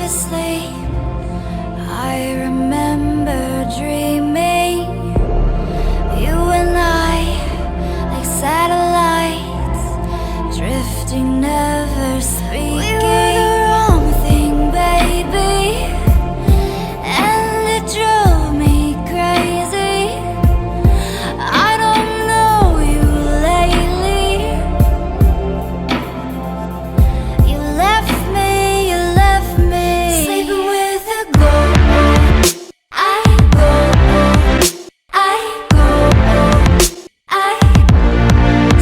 asleep, I remember dreaming, you and I, like satellites, drifting, never speaking. We were the wrong thing, baby, and it drove me crazy. I don't know you lately. You left me sleeping with a ghost. I go,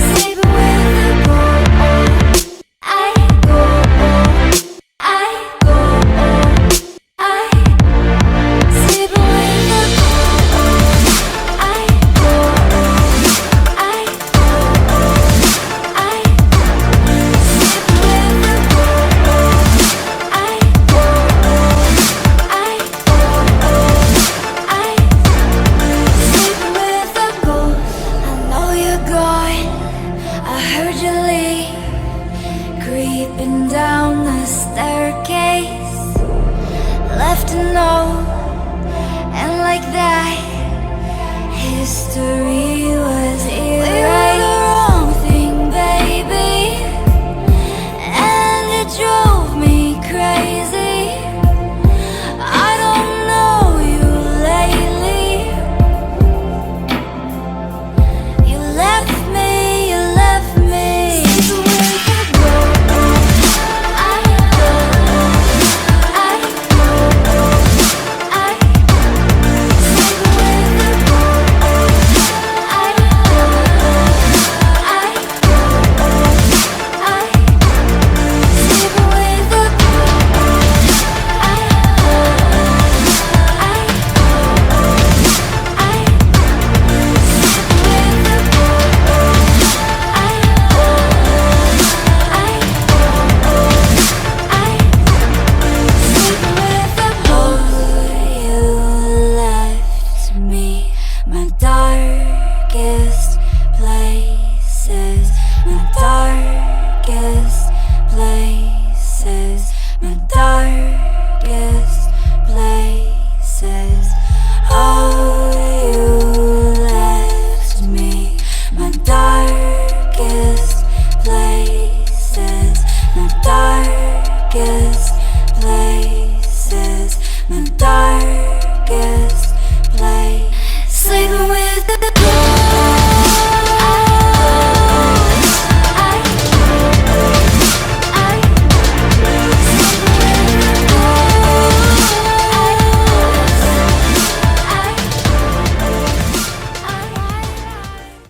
sleeping with a ghost. I go, sleeping with a ghost. I go, creeping down the staircase, left a note, and like that, history was erased. We were the wrong thing, baby, and it drove me crazy. I don't know you lately. You left me sleeping with a ghost. I go, sleeping with a ghost. I go, sleeping with a ghost. You left me my darkest places, my darkest places, my darkest places. Oh, you left me my darkest places, my darkest